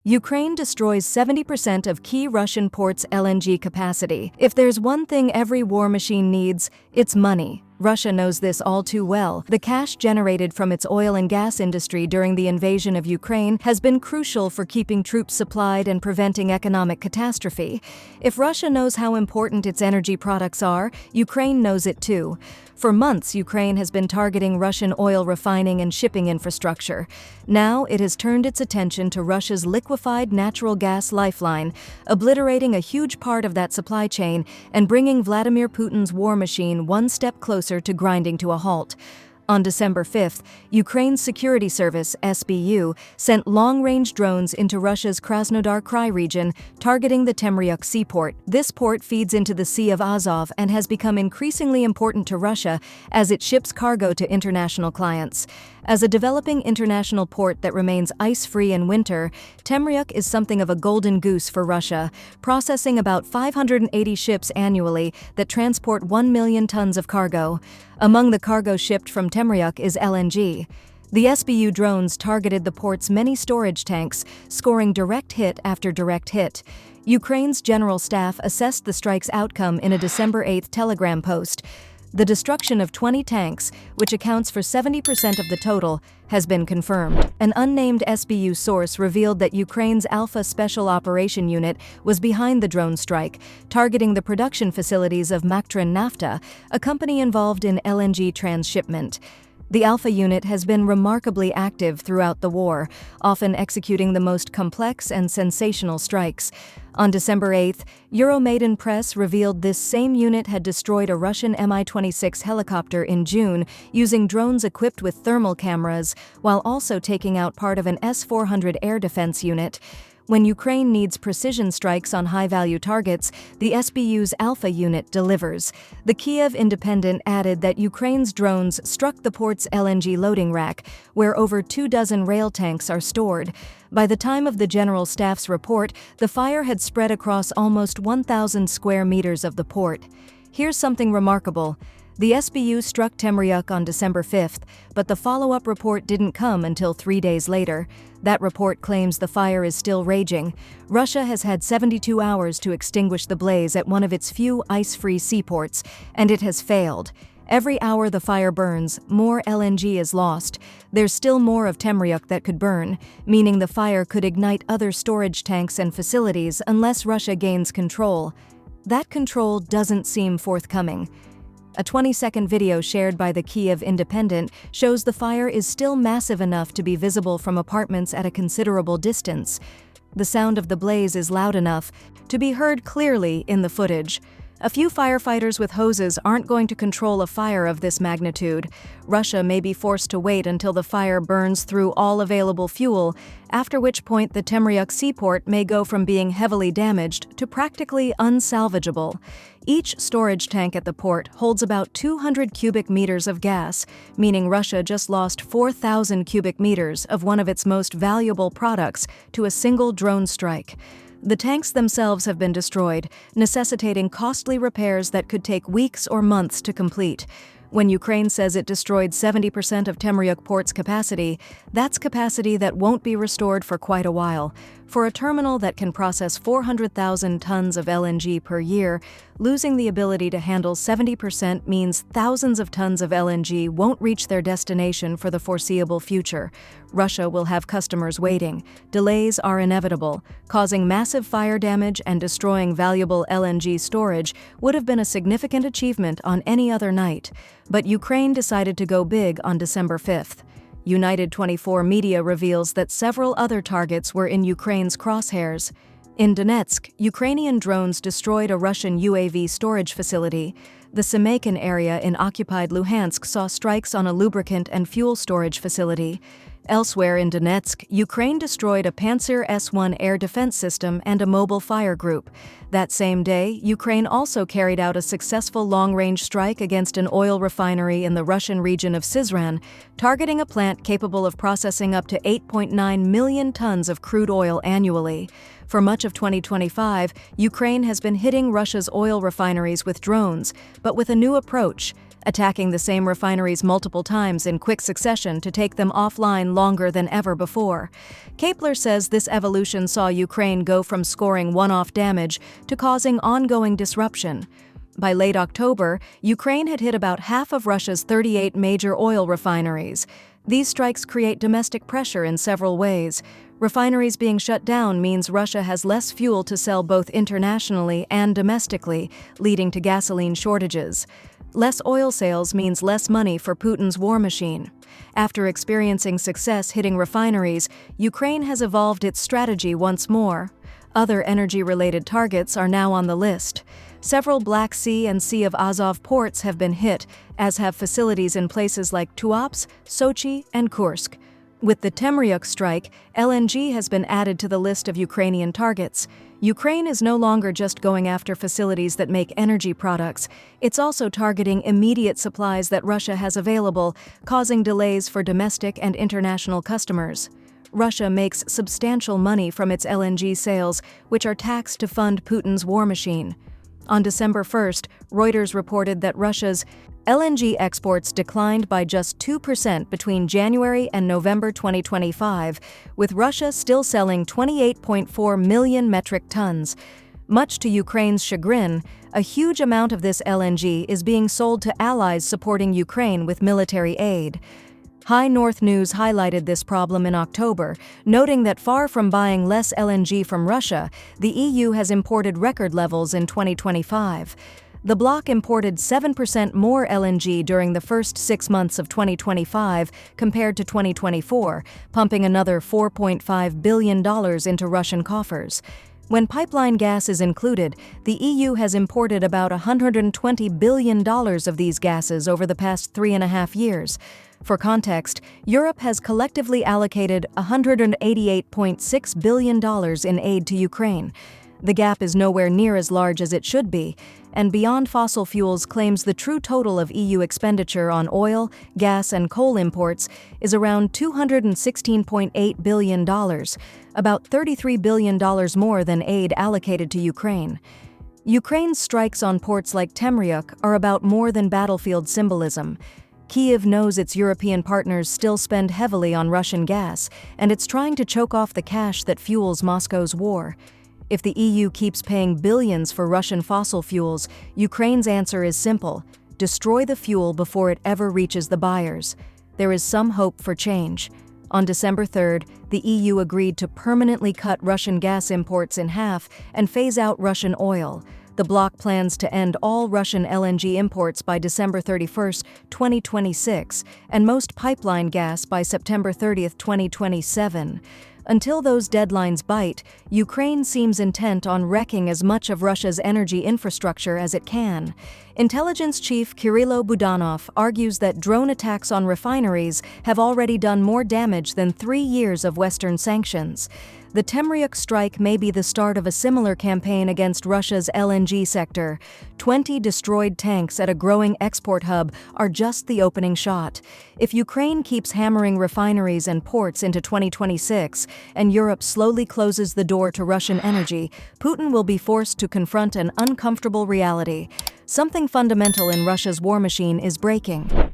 Ukraine destroys 70% of key Russian ports' LNG capacity. If there's one thing every war machine needs, it's money. Russia knows this all too well. The cash generated from its oil and gas industry during the invasion of Ukraine has been crucial for keeping troops supplied and preventing economic catastrophe. If Russia knows how important its energy products are, Ukraine knows it too. For months, Ukraine has been targeting Russian oil refining and shipping infrastructure. Now, it has turned its attention to Russia's liquefied natural gas Lifeline, obliterating a huge part of that supply chain and bringing Vladimir Putin's war machine one step closer to grinding to a halt. On December 5th, Ukraine's security service, SBU, sent long-range drones into Russia's Krasnodar Krai region, targeting the Temryuk seaport. This port feeds into the Sea of Azov and has become increasingly important to Russia as it ships cargo to international clients. As a developing international port that remains ice-free in winter, Temryuk is something of a golden goose for Russia, processing about 580 ships annually that transport 1 million tons of cargo. Among the cargo shipped from Temryuk is LNG. The SBU drones targeted the port's many storage tanks, scoring direct hit after direct hit. Ukraine's general staff assessed the strike's outcome in a December 8 telegram post. The destruction of 20 tanks, which accounts for 70% of the total, has been confirmed. An unnamed SBU source revealed that Ukraine's Alpha Special Operation Unit was behind the drone strike, targeting the production facilities of Maktrin Nafta, a company involved in LNG transshipment. The Alpha Unit has been remarkably active throughout the war, often executing the most complex and sensational strikes. On December 8th, Euromaidan Press revealed this same unit had destroyed a Russian Mi-26 helicopter in June using drones equipped with thermal cameras, while also taking out part of an S-400 air defense unit. When Ukraine needs precision strikes on high-value targets, the SBU's Alpha Unit delivers. The Kyiv Independent added that Ukraine's drones struck the port's LNG loading rack, where over 24 rail tanks are stored. By the time of the General Staff's report, the fire had spread across almost 1,000 square meters of the port. Here's something remarkable. The SBU struck Temryuk on December 5th, but the follow-up report didn't come until 3 days later. That report claims the fire is still raging. Russia has had 72 hours to extinguish the blaze at one of its few ice-free seaports, and it has failed. Every hour the fire burns, more LNG is lost. There's still more of Temryuk that could burn, meaning the fire could ignite other storage tanks and facilities unless Russia gains control. That control doesn't seem forthcoming. A 20-second video shared by the Kyiv Independent shows the fire is still massive enough to be visible from apartments at a considerable distance. The sound of the blaze is loud enough to be heard clearly in the footage. A few firefighters with hoses aren't going to control a fire of this magnitude. Russia may be forced to wait until the fire burns through all available fuel, after which point the Temryuk seaport may go from being heavily damaged to practically unsalvageable. Each storage tank at the port holds about 200 cubic meters of gas, meaning Russia just lost 4,000 cubic meters of one of its most valuable products to a single drone strike. The tanks themselves have been destroyed, necessitating costly repairs that could take weeks or months to complete. When Ukraine says it destroyed 70% of Temryuk port's capacity, that's capacity that won't be restored for quite a while. For a terminal that can process 400,000 tons of LNG per year, losing the ability to handle 70% means thousands of tons of LNG won't reach their destination for the foreseeable future. Russia will have customers waiting. Delays are inevitable. Causing massive fire damage and destroying valuable LNG storage would have been a significant achievement on any other night. But Ukraine decided to go big on December 5th. United 24 media reveals that several other targets were in Ukraine's crosshairs. In Donetsk, Ukrainian drones destroyed a Russian UAV storage facility. The Semaykin area in occupied Luhansk saw strikes on a lubricant and fuel storage facility. Elsewhere in Donetsk, Ukraine destroyed a Pantsir S-1 air defense system and a mobile fire group. That same day, Ukraine also carried out a successful long-range strike against an oil refinery in the Russian region of Syzran, targeting a plant capable of processing up to 8.9 million tons of crude oil annually. For much of 2025, Ukraine has been hitting Russia's oil refineries with drones, but with a new approach. attacking the same refineries multiple times in quick succession to take them offline longer than ever before. Kapler says this evolution saw Ukraine go from scoring one-off damage to causing ongoing disruption. By late October, Ukraine had hit about half of Russia's 38 major oil refineries. These strikes create domestic pressure in several ways. Refineries being shut down means Russia has less fuel to sell both internationally and domestically, leading to gasoline shortages. Less oil sales means less money for Putin's war machine. After experiencing success hitting refineries, Ukraine has evolved its strategy once more. Other energy-related targets are now on the list. Several Black Sea and Sea of Azov ports have been hit, as have facilities in places like Tuapse, Sochi, and Kursk. With the Temryuk strike, LNG has been added to the list of Ukrainian targets. Ukraine is no longer just going after facilities that make energy products, it's also targeting immediate supplies that Russia has available, causing delays for domestic and international customers. Russia makes substantial money from its LNG sales, which are taxed to fund Putin's war machine. On December 1st, Reuters reported that Russia's LNG exports declined by just 2% between January and November 2025, with Russia still selling 28.4 million metric tons. Much to Ukraine's chagrin, a huge amount of this LNG is being sold to allies supporting Ukraine with military aid. High North News highlighted this problem in October, noting that far from buying less LNG from Russia, the EU has imported record levels in 2025. The bloc imported 7% more LNG during the first 6 months of 2025 compared to 2024, pumping another $4.5 billion into Russian coffers. When pipeline gas is included, the EU has imported about $120 billion of these gases over the past 3.5 years. For context, Europe has collectively allocated $188.6 billion in aid to Ukraine. The gap is nowhere near as large as it should be, and Beyond Fossil Fuels claims the true total of EU expenditure on oil, gas, and coal imports is around $216.8 billion, about $33 billion more than aid allocated to Ukraine. Ukraine's strikes on ports like Temryuk are about more than battlefield symbolism. Kyiv knows its European partners still spend heavily on Russian gas, and it's trying to choke off the cash that fuels Moscow's war. If the EU keeps paying billions for Russian fossil fuels, Ukraine's answer is simple: destroy the fuel before it ever reaches the buyers. There is some hope for change. On December 3rd, the EU agreed to permanently cut Russian gas imports in half and phase out Russian oil. The bloc plans to end all Russian LNG imports by December 31, 2026, and most pipeline gas by September 30, 2027. Until those deadlines bite, Ukraine seems intent on wrecking as much of Russia's energy infrastructure as it can. Intelligence chief Kirylo Budanov argues that drone attacks on refineries have already done more damage than 3 years of Western sanctions. The Temryuk strike may be the start of a similar campaign against Russia's LNG sector. 20 destroyed tanks at a growing export hub are just the opening shot. If Ukraine keeps hammering refineries and ports into 2026, and Europe slowly closes the door to Russian energy, Putin will be forced to confront an uncomfortable reality. Something fundamental in Russia's war machine is breaking.